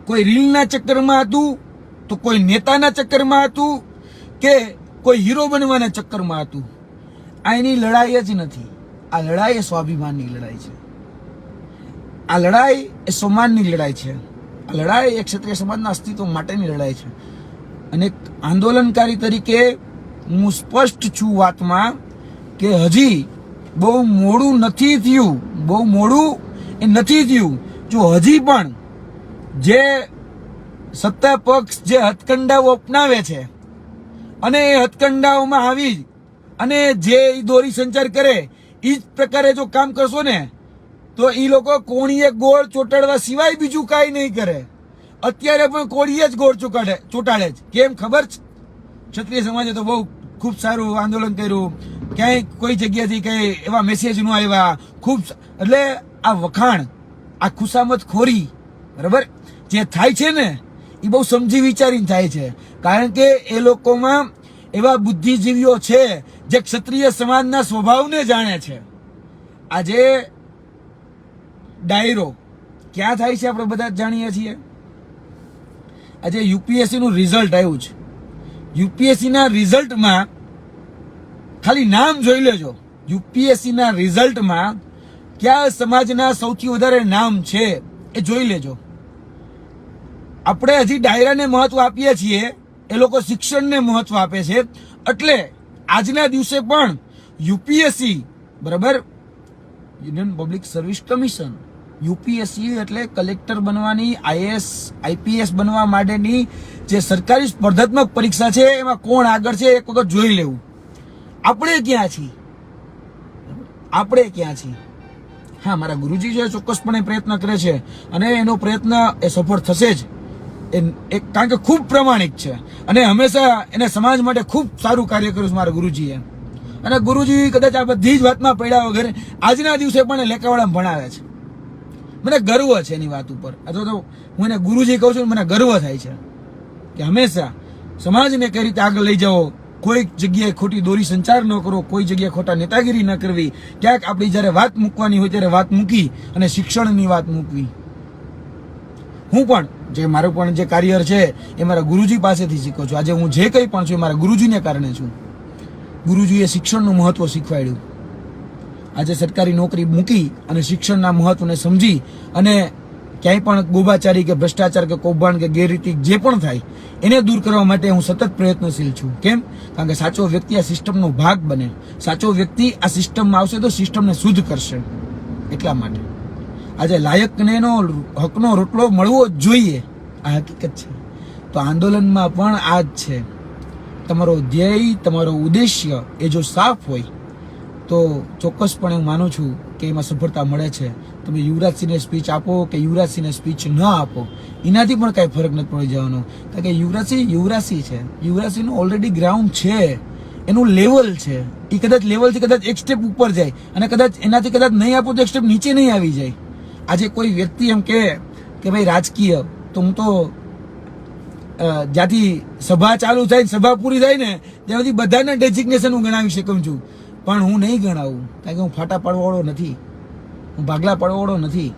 કોઈ રીલના ચક્કરમાં હતું, તો કોઈ નેતાના ચક્કરમાં હતું, કે કોઈ હીરો બનવાના ચક્કરમાં હતું. આ એની લડાઈ જ નથી. આ લડાઈ એ સ્વાભિમાનની લડાઈ છે. આ લડાઈ એ સમાનની લડાઈ છે. આ લડાઈ એ ક્ષત્રિય સમાજના અસ્તિત્વ માટેની લડાઈ છે. અને આંદોલનકારી તરીકે હું સ્પષ્ટ છું વાતમાં કે હજી બહુ મોડું નથી થયું. બહુ મોડું એ નથી થયું. જો હજી પણ જે સત્તા પક્ષ જે હથકંડાઓ અપનાવે છે અને એ હથકંડાઓમાં આવી અને જે દોરી સંચાર કરે એ જ પ્રકારે જો કામ કરશો ને તો એ લોકો કોણીએ ગોળ ચોટાડવા સિવાય બીજું કાંઈ નહીં કરે. અત્યારે પણ કોળીએ જ ગોળ ચોટાડે જ. કેમ ખબર છે? ક્ષત્રિય સમાજે તો બહુ ખૂબ સારું આંદોલન કર્યું, ક્યાંય કોઈ જગ્યાથી કઈ એવા મેસેજ ન આવ્યા. ખૂબ એટલે આ વખાણ, આ ખુશામત ખોરી બરાબર જે થાય છે ને એ બહુ સમજી વિચારીને થાય છે. કારણ કે એ લોકોમાં એવા બુદ્ધિજીવીઓ છે જે ક્ષત્રિય સમાજના સ્વભાવને જાણે છે. આજે ડાયરો ક્યાં થાય છે આપણે બધા જ જાણીએ છીએ. આજે યુપીએસસી નું રિઝલ્ટ આવ્યું છે. યુપીએસસી ના રિઝલ્ટમાં ખાલી નામ જોઈ લેજો. યુપીએસસી ના રિઝલ્ટમાં કયા સમાજના સૌથી વધારે નામ છે એ જોઈ લેજો. આપણે હજી ડાયરાને મહત્વ આપીએ છીએ, એ લોકો શિક્ષણને મહત્વ આપે છે. એટલે આજના દિવસે પણ યુપીએસસી બરાબર, union public service commission, UPSC એટલે કલેક્ટર બનવાની, આઈએએસ આઈપીએસ બનવા માટેની જે સરકારી સ્પર્ધાત્મક પરીક્ષા છે એમાં કોણ આગળ છે એક વખત જોઈ લેવું. આપણે ક્યાં છીએ? આપણે ક્યાં છીએ? હા, મારા ગુરુજી છે ચોક્કસપણે પ્રયત્ન કરે છે અને એનો પ્રયત્ન એ સફળ થશે જ. કારણ કે ખૂબ પ્રામાણિક છે અને હંમેશા એને સમાજ માટે ખૂબ સારું કાર્ય કર્યું છે મારા ગુરુજીએ. અને ગુરુજી કદાચ આ બધી જ વાતમાં પડ્યા વગર આજના દિવસે પણ લેખાવાળામાં ભણાવે છે. મને ગર્વ છે એની વાત ઉપર. અથવા તો હું એને ગુરુજી કહું છું, મને ગર્વ થાય છે કે હંમેશા સમાજને કઈ રીતે આગળ લઈ જાઓ. કોઈ જગ્યાએ ખોટી દોરી સંચાર ન કરો, કોઈ જગ્યાએ ખોટા નેતાગીરી ન કરવી. ક્યાંક આપણી જ્યારે વાત મૂકવાની હોય ત્યારે વાત મૂકી અને શિક્ષણની વાત મૂકવી. હું પણ જે મારું પણ જે કાર્ય છે એ મારા ગુરુજી પાસેથી શીખું છું. આજે હું જે કંઈ પણ છું એ મારા ગુરુજીને કારણે છું. ગુરુજીએ શિક્ષણનું મહત્વ શીખવાડ્યું. આજે સરકારી નોકરી મૂકી અને શિક્ષણના મહત્વને સમજી અને ક્યાંય પણ ગોબાચારી કે ભ્રષ્ટાચાર કે કૌભાંડ કે ગેરરીતિ જે પણ થાય એને દૂર કરવા માટે હું સતત પ્રયત્નશીલ છું. કેમ? કારણ કે સાચો વ્યક્તિ આ સિસ્ટમનો ભાગ બને. સાચો વ્યક્તિ આ સિસ્ટમમાં આવશે તો સિસ્ટમને શુદ્ધ કરશે. એટલા માટે આજે લાયકને એનો હકનો રોટલો મળવો જ જોઈએ. આ હકીકત છે. તો આંદોલનમાં પણ આ જ છે. તમારો ધ્યેય, તમારો ઉદ્દેશ્ય એ જો સાફ હોય તો ચોક્કસપણે હું માનું છું કે એમાં સફળતા મળે છે. તમે યુવરાજસિંહને સ્પીચ આપો કે યુવરાજસિંહને સ્પીચ ન આપો એનાથી પણ કાંઈ ફરક નથી પડી જવાનો. કારણ કે યુવરાજસિંહ છે. યુવરાજસિંહનું ઓલરેડી ગ્રાઉન્ડ છે, એનું લેવલ છે. એ કદાચ લેવલથી કદાચ એક સ્ટેપ ઉપર જાય અને કદાચ એનાથી કદાચ નહીં આપો તો એક સ્ટેપ નીચે નહીં આવી જાય. આજે કોઈ વ્યક્તિ એમ કે કે ભાઈ રાજકીય તો હું તો જ્યાંથી સભા ચાલુ થાય સભા પૂરી થાય ને ત્યાં સુધી બધાના ડેઝિગ્નેશન હું ગણાવી શકું છું, પણ હું નહીં ગણાવું, કારણ કે હું ફાટા પાડવાવાળો નથી, હું ભાગલા પાડવાવાળો નથી,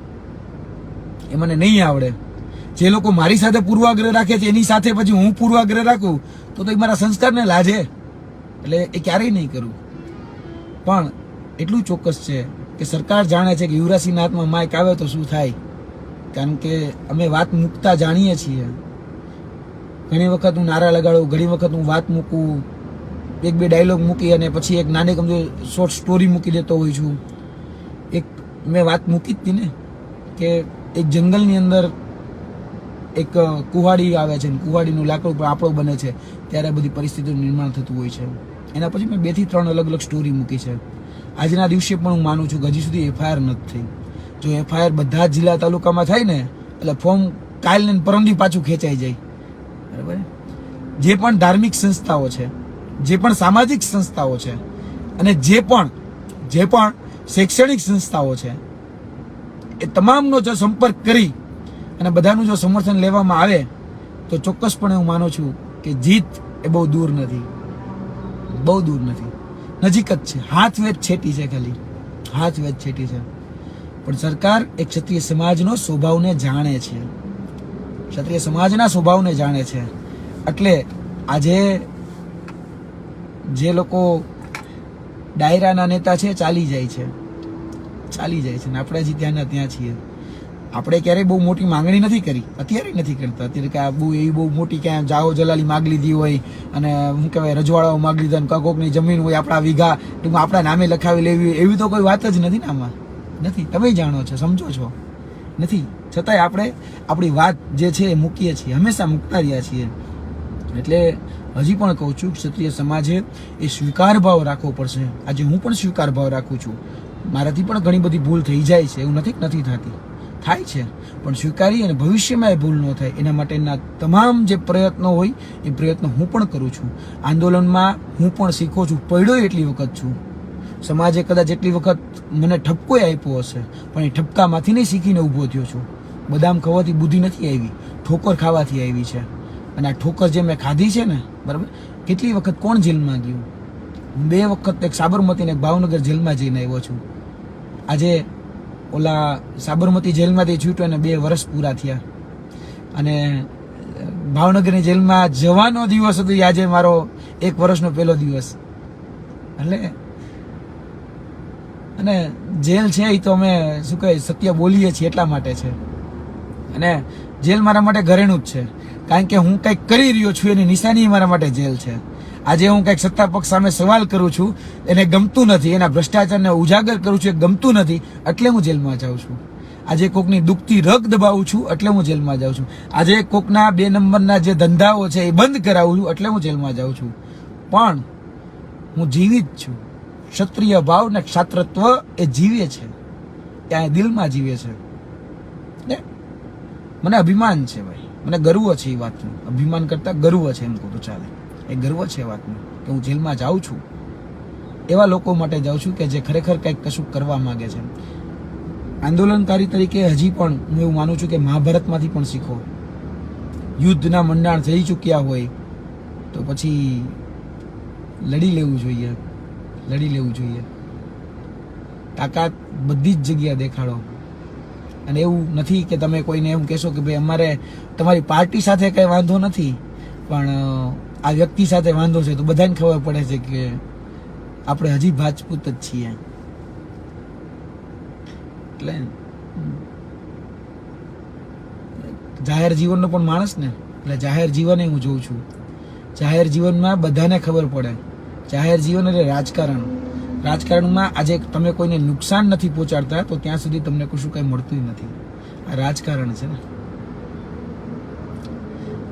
એ મને નહીં આવડે. જે લોકો મારી સાથે પૂર્વાગ્રહ રાખે છે એની સાથે પછી હું પૂર્વાગ્રહ રાખું તો એ મારા સંસ્કારને લાજે, એટલે એ ક્યારેય નહીં કરું. પણ એટલું ચોક્કસ છે કે સરકાર જાણે છે કે યુવરાજસિંહના હાથમાં માઇક આવે તો શું થાય, કારણ કે અમે વાત મૂકતા જાણીએ છીએ. ઘણી વખત હું નારા લગાડું, ઘણી વખત હું વાત મૂકું, એક બે ડાયલોગ મૂકી અને પછી એક નાની કમજોર શોર્ટ સ્ટોરી મૂકી દેતો હોઉં છું. એક મેં વાત મૂકી જ હતી ને કે એક જંગલની અંદર એક કુહાડી આવે છે, કુહાડીનું લાકડું આપણો બને છે, ત્યારે બધી પરિસ્થિતિનું નિર્માણ થતું હોય છે. એના પછી મેં 2 થી 3 અલગ અલગ સ્ટોરી મૂકી છે. આજના દિવસે પણ હું માનું છું કે હજી સુધી FIR નથી થઈ. જો FIR બધા જિલ્લા તાલુકામાં થાય ને એટલે ફોર્મ કાલ ને પરમદી પાછું ખેંચાઈ જાય. બરાબર. જે પણ ધાર્મિક સંસ્થાઓ છે, જે પણ સામાજિક સંસ્થાઓ છે અને જે પણ શૈક્ષણિક સંસ્થાઓ છે, એ તમામનો જો સંપર્ક કરી અને બધાનું જો સમર્થન લેવામાં આવે તો ચોક્કસપણે હું માનું છું કે જીત એ બહુ દૂર નથી, બહુ દૂર નથી, નજીક જ છે. હાથ વેચ છેટી છે, ખાલી હાથ વેચ છેટી છે. પણ સરકાર એક ક્ષત્રિય સમાજનો સ્વભાવને જાણે છે, ક્ષત્રિય સમાજના સ્વભાવને જાણે છે. એટલે આજે જે લોકો ડાયરાના નેતા છે ચાલી જાય છે ને આપણે હજી ત્યાંના ત્યાં છીએ. આપણે ક્યારેય બહુ મોટી માંગણી નથી કરી, અત્યારે નથી કરતા. અત્યારે કે બહુ એવી બહુ મોટી ક્યાં જાઓ જલાલી માગ લીધી હોય અને શું કહેવાય રજવાડાઓ માગ લીધા અને કોકની જમીન હોય આપણા વીઘા ટૂંકમાં આપણા નામે લખાવી લેવી, એવી તો કોઈ વાત જ નથી ને આમાં. નથી, તમે જાણો છો, સમજો છો, નથી. છતાંય આપણે આપણી વાત જે છે એ મૂકીએ છીએ, હંમેશા મૂકતા રહ્યા છીએ. એટલે હજી પણ કહું છું ક્ષત્રિય સમાજે એ સ્વીકાર ભાવ રાખવો પડશે. આજે હું પણ સ્વીકાર ભાવ રાખું છું. મારાથી પણ ઘણી બધી ભૂલ થઈ જાય છે, એવું નથી થતી, થાય છે, પણ સ્વીકારી અને ભવિષ્યમાં એ ભૂલ ન થાય એના માટેના તમામ જે પ્રયત્નો હોય એ પ્રયત્નો હું પણ કરું છું. આંદોલનમાં હું પણ શીખો છું, પડ્યો એટલી વખત છું. સમાજે કદાચ એટલી વખત મને ઠપકો આપ્યો હશે, પણ એ ઠપકામાંથી નહીં શીખીને ઊભો થયો છું. બદામ ખાવાથી બુદ્ધિ નથી આવી, ઠોકર ખાવાથી આવી છે. અને આ ઠોકર જે મેં ખાધી છે ને, બરાબર, કેટલી વખત કોણ જેલમાં ગયું? 2 વખત એક સાબરમતી ને એક ભાવનગર જેલમાં જઈને આવ્યો છું. આજે ઓલા સાબરમતી જેલમાંથી છૂટ્યો અને 2 વર્ષ પૂરા થયા અને ભાવનગરની જેલમાં જવાનો દિવસ હતો આજે મારો 1 વર્ષનો પહેલો દિવસ. એટલે અને જેલ છે એ તો અમે શું કહે સત્ય બોલીએ છીએ એટલા માટે છે. અને જેલ મારા માટે ઘરેણું જ છે, કારણ કે હું કંઈક કરી રહ્યો છું એની નિશાની મારા માટે જેલ છે. આજે હું કંઈક સત્તા પક્ષ સામે સવાલ કરું છું, એને ગમતું નથી, એના ભ્રષ્ટાચારને ઉજાગર કરું છું, એ ગમતું નથી, એટલે હું જેલમાં જાઉં છું. આજે કોકની દુખતી રગ દબાવું છું એટલે હું જેલમાં જાઉં છું. આજે કોકના 2 નંબરના જે ધંધાઓ છે એ બંધ કરાવું છું એટલે હું જેલમાં જાઉં છું. પણ હું જીવિત છું. ક્ષત્રિય ભાવ ને ક્ષાત્રત્વ એ જીવે છે, ત્યાં દિલમાં જીવે છે ને. મને અભિમાન છે ભાઈ, મને ગર્વ છે એ વાતનું. અભિમાન કરતા ગર્વ છે એમ કહું તો ચાલે. એ ગર્વ છે વાતનું કે હું જેલમાં જાઉં છું, એવા લોકો માટે જાઉં છું કે જે ખરેખર કંઈક કશું કરવા માંગે છે. આંદોલનકારી તરીકે હજી પણ હું એવું માનું છું કે મહાભારતમાંથી પણ શીખો. યુદ્ધના મંડાણ થઈ ચૂક્યા હોય તો પછી લડી લેવું જોઈએ. તાકાત બધી જ જગ્યાએ દેખાડો. અને એવું નથી કે તમે કોઈને એમ કહેશો કે ભાઈ અમારે તમારી પાર્ટી સાથે કંઈ વાંધો નથી, પણ આ વ્યક્તિ સાથે વાંધો છે, તો બધાને ખબર પડે છે કે આપણે હજી રાજપૂત જ છીએ. એટલે જાહેર જીવનનો પણ માણસ ને, એટલે જાહેર જીવન હું જોઉં છું. જાહેર જીવનમાં બધાને ખબર પડે. જાહેર જીવન એટલે રાજકારણમાં આજે તમે કોઈને નુકસાન નથી પહોંચાડતા તો ત્યાં સુધી તમને કશું કંઈ મળતું નથી. આ રાજકારણ છે ને.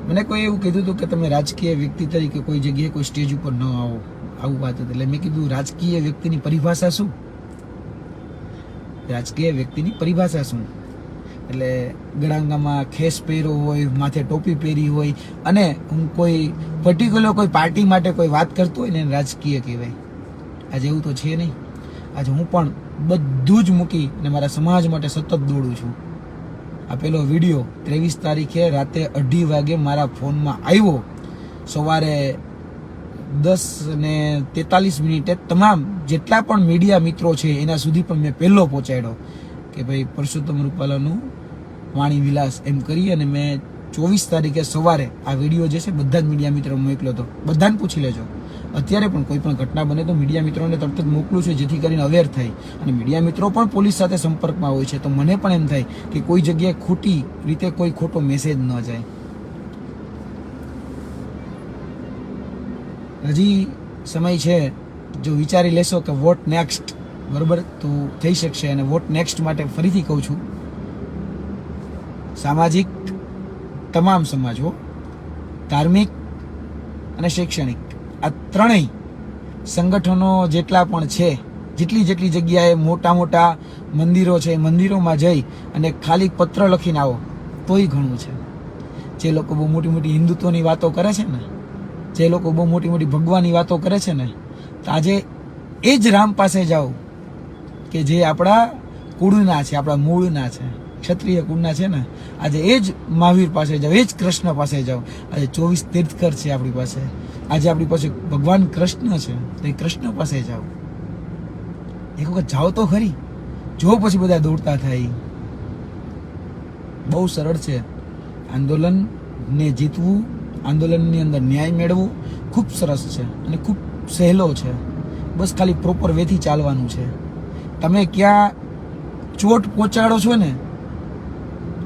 મને કોઈ એવું કીધું હતું કે તમે રાજકીય વ્યક્તિ તરીકે કોઈ જગ્યાએ કોઈ સ્ટેજ ઉપર ન આવો, આવું વાત હતી. એટલે મેં કીધું રાજકીય વ્યક્તિની પરિભાષા શું? રાજકીય વ્યક્તિની પરિભાષા શું? એટલે ગળાંગામાં ખેસ પહેર્યો હોય, માથે ટોપી પહેરી હોય અને હું કોઈ પર્ટિક્યુલર કોઈ પાર્ટી માટે કોઈ વાત કરતો હોય ને એને રાજકીય કહેવાય. આજે એવું તો છે નહીં. આજે હું પણ બધું જ મૂકી અને મારા સમાજ માટે સતત દોડું છું. આ પેલો વિડીયો 23 તારીખે રાતે 2:30 વાગે મારા ફોનમાં આવ્યો. સવારે 10:43 તમામ જેટલા પણ મીડિયા મિત્રો છે એના સુધી પણ મેં પહેલો પહોંચાડ્યો કે ભાઈ પરસોત્તમ રૂપાલાનું વાણી વિલાસ એમ કરી, અને મેં 24 તારીખે સવારે આ વિડીયો જે છે બધા જ મીડિયા મિત્રો મોકલ્યો હતો. બધાને પૂછી લેજો, અત્યારે પણ કોઈ પણ ઘટના બને તો મીડિયા મિત્રોને તરત જ મોકલું છું, જેથી કરીને અવેર થાય. અને મીડિયા મિત્રો પણ પોલીસ સાથે સંપર્કમાં હોય છે, તો મને પણ એમ થાય કે કોઈ જગ્યાએ ખોટી રીતે કોઈ ખોટો મેસેજ ન જાય. હજી સમય છે, જો વિચારી લેશો કે વોટ નેક્સ્ટ, બરોબર, તો થઈ શકશે. અને વોટ નેક્સ્ટ માટે ફરીથી કહું છું, સામાજિક તમામ સમાજો, ધાર્મિક અને શૈક્ષણિક, આ ત્રણેય સંગઠનો જેટલા પણ છે, જેટલી જગ્યાએ મોટા મોટા મંદિરો છે, મંદિરોમાં જઈ અને ખાલી પત્ર લખીને આવો તોય ઘણું છે. જે લોકો બહુ મોટી મોટી હિન્દુત્વની વાતો કરે છે ને, જે લોકો બહુ મોટી મોટી ભગવાનની વાતો કરે છે ને, તો આજે એ જ રામ પાસે જાઓ કે જે આપણા કુળના છે, આપણા મૂળના છે, ક્ષત્રિય કુળના છે ને. આજે એ જ મહાવીર પાસે જાઓ, એ જ કૃષ્ણ પાસે જાઓ. આજે 24 તીર્થકર છે આપણી પાસે, આજે આપણી પાસે ભગવાન કૃષ્ણ છે, તો એ કૃષ્ણ પાસે જાઓ. એક વખત જાઓ તો ખરી, જો પછી બધા દોડતા થાય. બહુ સરળ છે આંદોલનને જીતવું, આંદોલનની અંદર ન્યાય મેળવવું ખૂબ સરસ છે અને ખૂબ સહેલો છે. બસ ખાલી પ્રોપર વેથી ચાલવાનું છે. તમે ક્યાં ચોટ પહોંચાડો છો ને,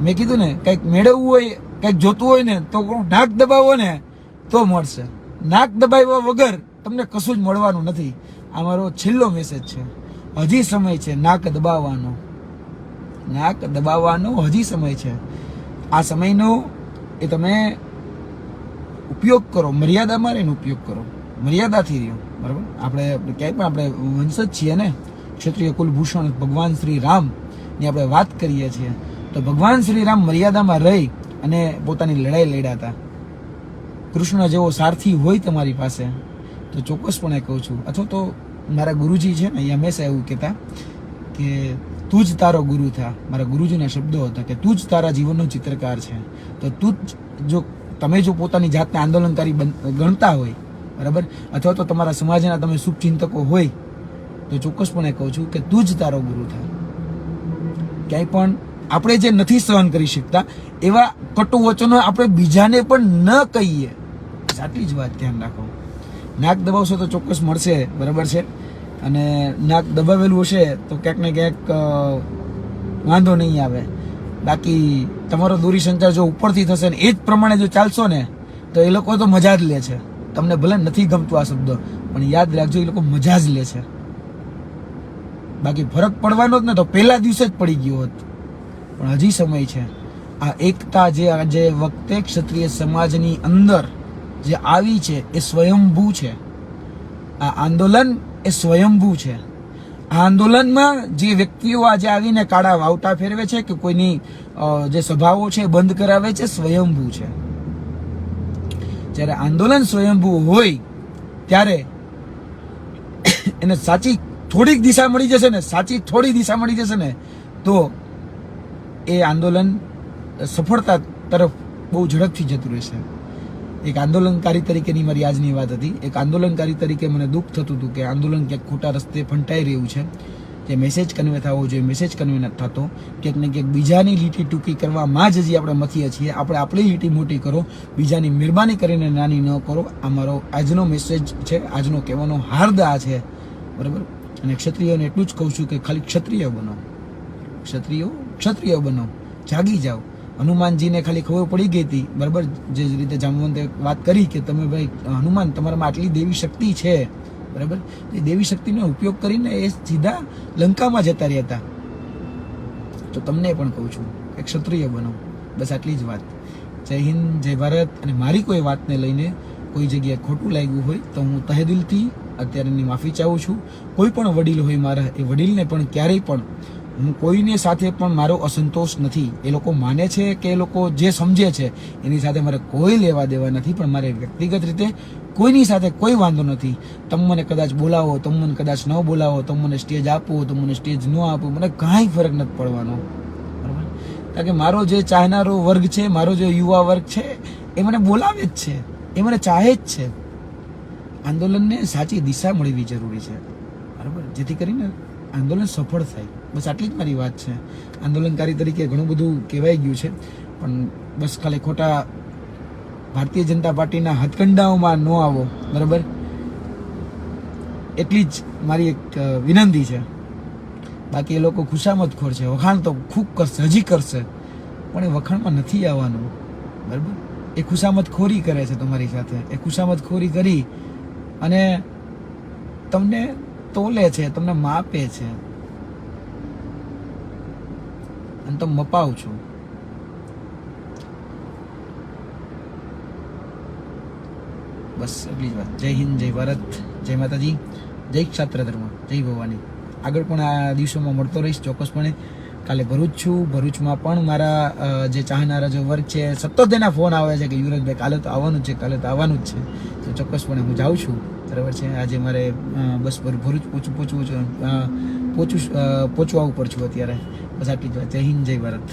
મેં કીધું ને, કંઈક મેળવવું હોય, કંઈક જોતું હોય ને, તો નાક દબાવો ને તો મળશે. નાક દબાવ્યા વગર તમને કશું જ મળવાનું નથી. આ મારો છેલ્લો મેસેજ છે. હજી સમય છે નાક દબાવવાનો, નાક દબાવવાનો હજી સમય છે. આ સમયનો એ તમે ઉપયોગ કરો, મર્યાદામાં રહીને ઉપયોગ કરો, મર્યાદાથી રહ્યો, બરાબર. આપણે ક્યાંય પણ આપણે વંશજ છીએ ને, ક્ષત્રિય કુલભૂષણ ભગવાન શ્રી રામની આપણે વાત કરીએ છીએ, તો ભગવાન શ્રી રામ મર્યાદામાં રહી અને પોતાની લડાઈ લડ્યા હતા. કૃષ્ણ જેવો સારથી હોય તમારી પાસે તો ચોક્કસપણે કહું છું. અથવા તો મારા ગુરુજી છે ને, એ હંમેશા એવું કહેતા કે તું જ તારો ગુરુ થા. મારા ગુરુજીના શબ્દો હતા કે તું જ તારા જીવનનો ચિત્રકાર છે. તો તું જ, જો તમે જો પોતાની જાતને આંદોલનકારી ગણતા હોય, બરાબર, અથવા તો તમારા સમાજના તમે શુભચિંતકો હોય, તો ચોક્કસપણે કહું છું કે તું જ તારો ગુરુ થા. ક્યાંય પણ આપણે જે નથી સહન કરી શકતા એવા કટુ વચનો આપણે બીજાને પણ ન કહીએ. આટલી જ વાત ધ્યાન રાખો. નાક દબાવશો તો ચોક્કસ મળશે, બરાબર છે. અને નાક દબાવેલું હશે તો ક્યાંક ને ક્યાંક વાંધો નહીં આવે. બાકી તમારો દૂરી સંચાર જો ઉપરથી થશે ને એ જ પ્રમાણે જો ચાલશો ને, તો એ લોકો તો મજા જ લે છે. તમને ભલે નથી ગમતું આ શબ્દો, પણ યાદ રાખજો, એ લોકો મજા જ લે છે. બાકી ફરક પડવાનો જ ને તો પહેલા દિવસે જ પડી ગયો હોત. પણ હજી સમય છે. આ એકતા જે આજે વખતે ક્ષત્રિય સમાજની અંદર જે આવી છે એ સ્વયંભૂ છે. આ આંદોલન એ સ્વયંભૂ છે. આ આંદોલનમાં જે વ્યક્તિઓ આજે આવીને કાળા વાવટા ફેરવે છે કે કોઈની જે સભાઓ છે બંધ કરાવે છે, સ્વયંભૂ છે. જ્યારે આંદોલન સ્વયંભૂ હોય ત્યારે એને સાચી થોડીક દિશા મળી જશે ને, સાચી થોડી દિશા મળી જશે ને, તો એ આંદોલન સફળતા તરફ બહુ ઝડપથી જતું રહેશે. એક આંદોલનકારી તરીકેની મારી આજની વાત હતી. એક આંદોલનકારી તરીકે મને દુઃખ થતું હતું કે આંદોલન ક્યાંક ખોટા રસ્તે ફંટાઈ રહ્યું છે. જે મેસેજ કન્વે થવો જોઈએ મેસેજ કન્વે નથી થતો. ક્યાંક ને ક્યાંક બીજાની લીટી ટૂંકી કરવામાં જ હજી આપણે મથીએ છીએ. આપણે આપણી લીટી મોટી કરો, બીજાની મહેરબાની કરીને નાની ન કરો. આ મારો આજનો મેસેજ છે, આજનો કહેવાનો હાર્દ આ છે, બરાબર. અને ક્ષત્રિયોને એટલું જ કહું છું કે ખાલી ક્ષત્રિય બનો, ક્ષત્રિય બનો, જાગી જાઓ. હનુમાનજીને ખાલી ખબર પડી ગઈ હતી, બરાબર, જે રીતે જામવંતે વાત કરી કે તમે ભાઈ હનુમાન તમારામાં આટલી દેવી શક્તિ છે, બરાબર, એ દેવી શક્તિનો ઉપયોગ કરીને એ સીધા લંકામાં જતા રહ્યા હતા. તો તમને પણ કહું છું કે ક્ષત્રિય બનો. બસ આટલી જ વાત. જય હિન્દ, જય ભારત. અને મારી કોઈ વાતને લઈને કોઈ જગ્યાએ ખોટું લાગ્યું હોય તો હું તહેદિલથી અત્યારેની માફી ચાહું છું. કોઈ પણ વડીલ હોય મારા, એ વડીલને પણ ક્યારેય પણ હું કોઈને સાથે પણ મારો અસંતોષ નથી. એ લોકો માને છે કે એ લોકો જે સમજે છે એની સાથે મારે કોઈ લેવા દેવા નથી, પણ મારે વ્યક્તિગત રીતે કોઈની સાથે કોઈ વાંધો નથી. તમે મને કદાચ બોલાવો, તમે મને કદાચ ન બોલાવો, તમે મને સ્ટેજ આપો, તમે મને સ્ટેજ ન આપો, મને કાંઈ ફરક નથી પડવાનો, બરાબર. કારણ કે મારો જે ચાહનારો વર્ગ છે, મારો જે યુવા વર્ગ છે, એ મને બોલાવે જ છે, એ મને ચાહે જ છે. આંદોલનને સાચી દિશા મળવી જરૂરી છે, બરાબર, જેથી કરીને આંદોલન સફળ થાય. બસ આટલી જ મારી વાત છે. આંદોલનકારી તરીકે ઘણું બધું કહેવાઈ ગયું છે, પણ બસ ખાલી ખોટા ભારતીય જનતા પાર્ટીના હથકંડાઓમાં ન આવો, બરાબર, એટલી જ મારી એક વિનંતી છે. બાકી એ લોકો ખુશામતખોર છે, વખાણ તો ખૂબ કરશે, હજી કરશે, પણ એ વખાણમાં નથી આવવાનું, બરાબર. એ ખુશામતખોરી કરે છે તમારી સાથે, એ ખુશામતખોરી કરી અને તમને તોલે છે, તમને માપે છે, અને તમે મપાવ છો. બસ એટલી જ વાત. જય હિન્દ, જય ભારત, જય માતાજી, જય ક્ષાત્ર ધર્મ, જય ભવાની. આગળ પણ આ દિવસોમાં મળતો રહીશ ચોક્કસપણે. કાલે ભરૂચ છું, ભરૂચમાં પણ મારા જે ચાહનારા જે વર્ગ છે, સતત એના ફોન આવે છે કે યુવરાજભાઈ કાલે તો આવવાનું જ છે, કાલે તો આવવાનું જ છે. તો ચોક્કસપણે હું જાઉં છું, બરાબર છે. આજે મારે બસ ભરૂચ પહોંચવા ઉપર છું અત્યારે. બસ આટલી જ વાત. જય હિન્દ, જય ભારત.